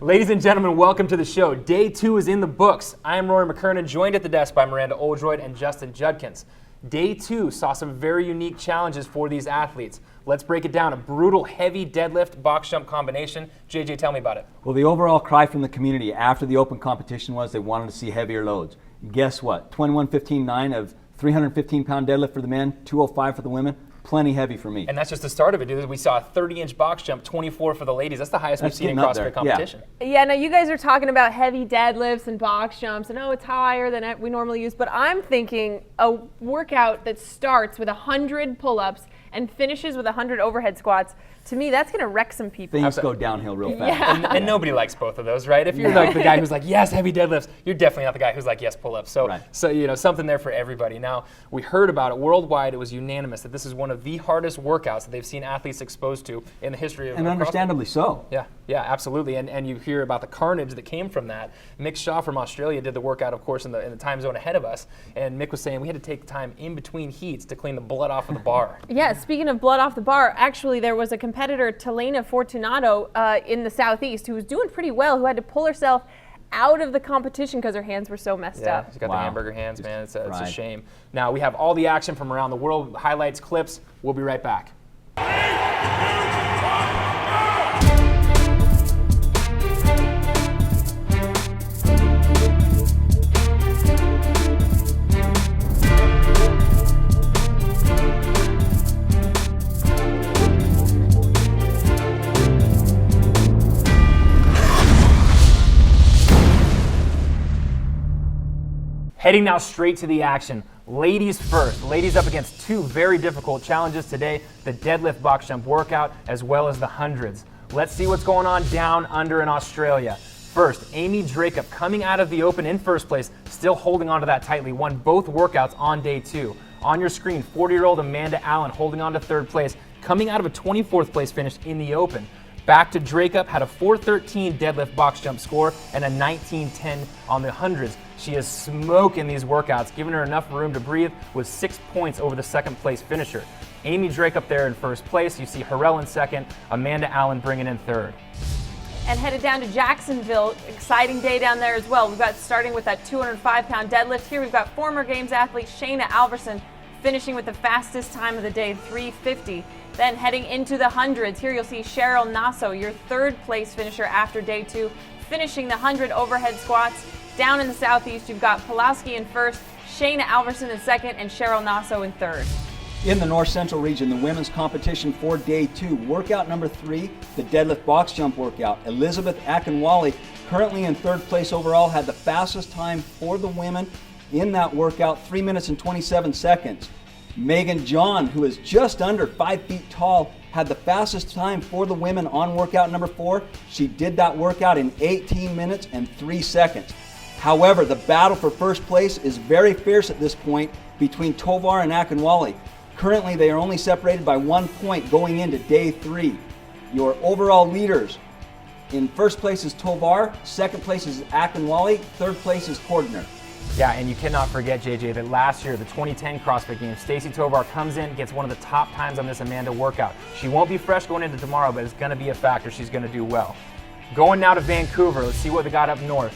Ladies and gentlemen, welcome to the show. Day 2 is in the books. I am Rory McKernan, joined at the desk by Miranda Oldroyd and Justin Judkins. Day 2 saw some very unique challenges for these athletes. Let's break it down. A brutal heavy deadlift box jump combination. JJ, tell me about it. Well, the overall cry from the community after the open competition was they wanted to see heavier loads. Guess what? 21:15.9 of 315-pound deadlift for the men, 205 for the women. Plenty heavy for me. And that's just the start of it, dude. We saw a 30-inch box jump, 24 for the ladies. That's the highest we've seen in CrossFit competition. Yeah, now you guys are talking about heavy deadlifts and box jumps, and it's higher than we normally use, but I'm thinking a workout that starts with 100 pull-ups and finishes with 100 overhead squats. To me, that's going to wreck some people. Things go downhill real fast. Yeah. And nobody likes both of those, right? If you're like the guy who's like, yes, heavy deadlifts, you're definitely not the guy who's like, yes, pull-ups. So you know, something there for everybody. Now, we heard about it worldwide. It was unanimous that this is one of the hardest workouts that they've seen athletes exposed to in the history of And understandably so. Yeah, absolutely. And you hear about the carnage that came from that. Mick Shaw from Australia did the workout, of course, in the time zone ahead of us. And Mick was saying we had to take time in between heats to clean the blood off of the bar. Yeah, speaking of blood off the bar, actually there was a competitor, Talena Fortunato, in the Southeast, who was doing pretty well, who had to pull herself out of the competition because her hands were so messed up. She's got the hamburger hands, man. It's a shame. Now, we have all the action from around the world, highlights, clips. We'll be right back. Heading now straight to the action. Ladies first. Ladies up against two very difficult challenges today, the deadlift box jump workout as well as the hundreds. Let's see what's going on down under in Australia. First, Amy Dracup coming out of the open in first place, still holding on to that tightly, won both workouts on day 2. On your screen, 40-year-old Amanda Allen holding on to third place, coming out of a 24th place finish in the open. Back to Dracup, had a 413 deadlift box jump score and a 1910 on the hundreds. She is smoking these workouts, giving her enough room to breathe with 6 points over the second place finisher. Amy Dracup there in first place. You see Harrell in second, Amanda Allen bringing in third. And headed down to Jacksonville, exciting day down there as well. We've got starting with that 205-pound deadlift. Here we've got former Games athlete Shayna Alverson finishing with the fastest time of the day, 3:50. Then heading into the hundreds, here you'll see Cheryl Nasso, your third place finisher after day 2, finishing the 100 overhead squats. Down in the Southeast, you've got Pulaski in first, Shayna Alverson in second, and Cheryl Nasso in third. In the North Central region, the women's competition for day 2, workout number 3, the deadlift box jump workout. Elizabeth Akinwale, currently in third place overall, had the fastest time for the women in that workout, 3 minutes and 27 seconds. Megan John, who is just under 5 feet tall, had the fastest time for the women on workout number 4. She did that workout in 18 minutes and 3 seconds. However, the battle for first place is very fierce at this point between Tovar and Akinwale. Currently, they are only separated by 1 point going into day 3. Your overall leaders: in first place is Tovar, second place is Akinwale, third place is Cordner. Yeah, and you cannot forget, JJ, that last year, the 2010 CrossFit Games, Stacy Tovar comes in, gets one of the top times on this Amanda workout. She won't be fresh going into tomorrow, but it's going to be a factor. She's going to do well. Going now to Vancouver, let's see what they got up north.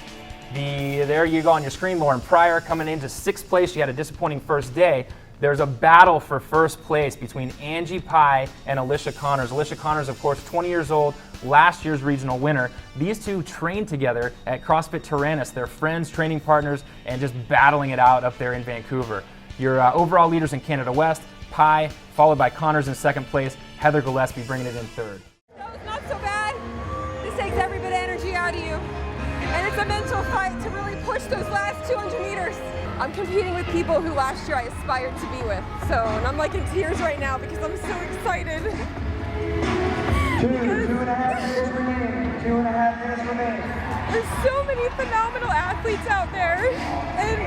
There you go on your screen, Lauren Pryor coming into 6th place. She had a disappointing first day. There's a battle for first place between Angie Pye and Alicia Connors. Alicia Connors, of course, 20 years old, last year's regional winner. These two trained together at CrossFit Tyrannus. They're friends, training partners, and just battling it out up there in Vancouver. Your overall leaders in Canada West, Pye, followed by Connors in 2nd place, Heather Gillespie bringing it in 3rd. That was not so bad. This takes every bit of energy out of you. And it's a mental fight to really push those last 200 meters. I'm competing with people who last year I aspired to be with. And I'm like in tears right now because I'm so excited. 2.5 minutes remaining. 2.5 minutes remaining. There's so many phenomenal athletes out there. And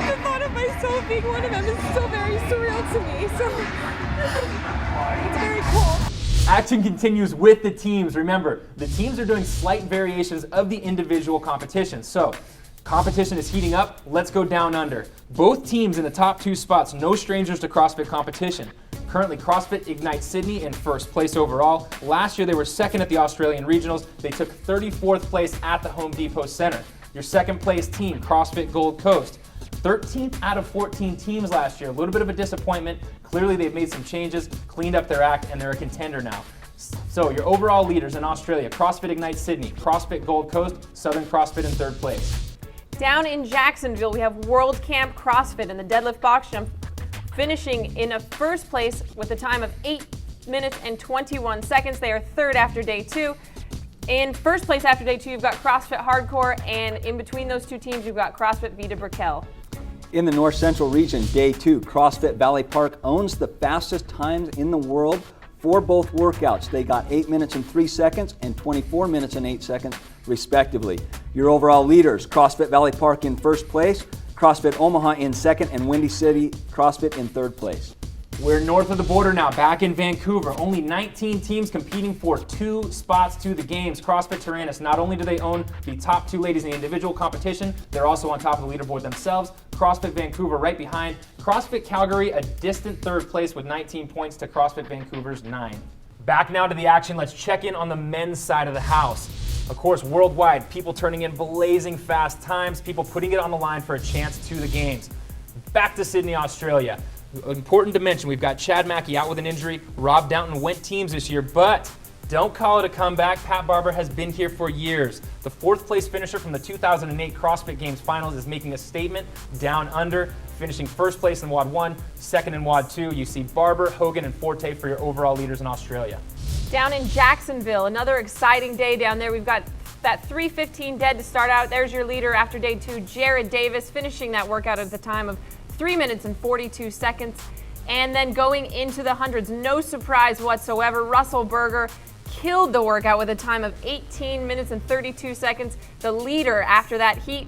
the thought of myself being one of them is still very surreal to me. So it's very cool. Action continues with the teams. Remember, the teams are doing slight variations of the individual competitions. So, competition is heating up. Let's go down under. Both teams in the top 2 spots, no strangers to CrossFit competition. Currently, CrossFit Ignite Sydney in first place overall. Last year, they were second at the Australian Regionals. They took 34th place at the Home Depot Center. Your second place team, CrossFit Gold Coast. 13th out of 14 teams last year. A little bit of a disappointment. Clearly, they've made some changes, cleaned up their act, and they're a contender now. So your overall leaders in Australia, CrossFit Ignite Sydney, CrossFit Gold Coast, Southern CrossFit in third place. Down in Jacksonville, we have World Camp CrossFit in the deadlift box jump, finishing in a first place with a time of 8 minutes and 21 seconds. They are third after day 2. In first place after day 2, you've got CrossFit Hardcore, and in between those two teams, you've got CrossFit Vita Brickell. In the North Central region, day 2, CrossFit Valley Park owns the fastest times in the world for both workouts. They got 8 minutes and 3 seconds and 24 minutes and 8 seconds, respectively. Your overall leaders, CrossFit Valley Park in first place, CrossFit Omaha in second, and Windy City CrossFit in third place. We're north of the border now, back in Vancouver. Only 19 teams competing for 2 spots to the games. CrossFit Tyrannus, not only do they own the top 2 ladies in the individual competition, they're also on top of the leaderboard themselves. CrossFit Vancouver right behind. CrossFit Calgary, a distant third place with 19 points to CrossFit Vancouver's 9. Back now to the action. Let's check in on the men's side of the house. Of course, worldwide, people turning in blazing fast times, people putting it on the line for a chance to the games. Back to Sydney, Australia. Important to mention, we've got Chad Mackey out with an injury. Rob Downton went teams this year, but don't call it a comeback. Pat Barber has been here for years. The 4th place finisher from the 2008 CrossFit Games Finals is making a statement down under, finishing first place in WOD 1, second in WOD 2. You see Barber, Hogan, and Forte for your overall leaders in Australia. Down in Jacksonville, another exciting day down there. We've got that 3:15 dead to start out. There's your leader after day 2, Jared Davis, finishing that workout at the time of 3 minutes and 42 seconds. And then going into the hundreds, no surprise whatsoever, Russell Berger killed the workout with a time of 18 minutes and 32 seconds. The leader after that heat.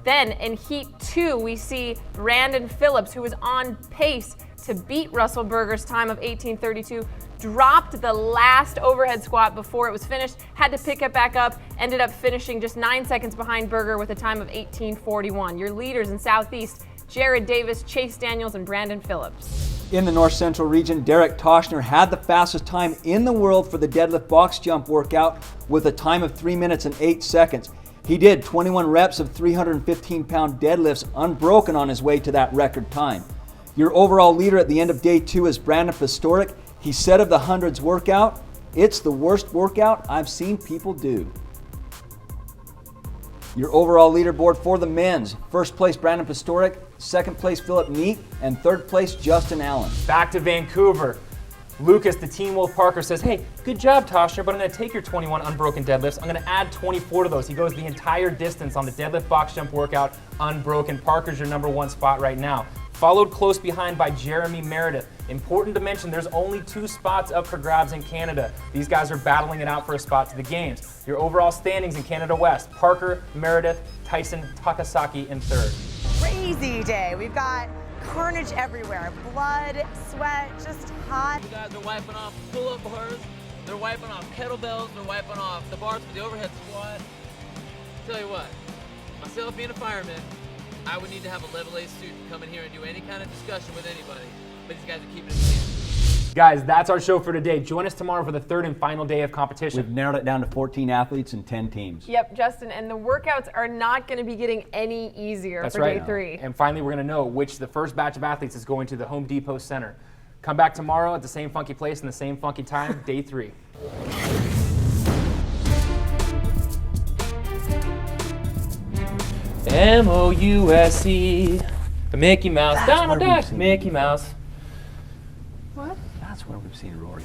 Then in heat 2, we see Brandon Phillips, who was on pace to beat Russell Berger's time of 18:32, dropped the last overhead squat before it was finished, had to pick it back up, ended up finishing just 9 seconds behind Berger with a time of 18:41. Your leaders in Southeast, Jared Davis, Chase Daniels, and Brandon Phillips. In the North Central region, Derek Toshner had the fastest time in the world for the deadlift box jump workout with a time of 3 minutes and 8 seconds. He did 21 reps of 315-pound deadlifts unbroken on his way to that record time. Your overall leader at the end of day 2 is Brandon Pastoric. He said of the hundreds workout, "It's the worst workout I've seen people do." Your overall leaderboard for the men's, first place Brandon Pastoric, second place Philip Neat, and third place Justin Allen. Back to Vancouver. Lucas, the Teen Wolf Parker, says, hey, good job, Toshner, but I'm going to take your 21 unbroken deadlifts. I'm going to add 24 to those. He goes the entire distance on the deadlift box jump workout unbroken. Parker's your #1 spot right now. Followed close behind by Jeremy Meredith. Important to mention, there's only 2 spots up for grabs in Canada. These guys are battling it out for a spot to the games. Your overall standings in Canada West, Parker, Meredith, Tyson, Takasaki in third. Crazy day. We've got carnage everywhere. Blood, sweat, just hot. You guys are wiping off pull-up bars. They're wiping off kettlebells. They're wiping off the bars for the overhead squat. Tell you what, myself being a fireman, I would need to have a level A student come in here and do any kind of discussion with anybody. But these guys are keeping it clean. Guys, that's our show for today. Join us tomorrow for the 3rd and final day of competition. We've narrowed it down to 14 athletes and 10 teams. Yep, Justin, and the workouts are not going to be getting any easier That's for right. day 3. And finally, we're going to know which the first batch of athletes is going to the Home Depot Center. Come back tomorrow at the same funky place and the same funky time, day 3. M-O-U-S-E, Mickey Mouse, Donald Duck, Mickey Mouse. That's where we've seen Rory.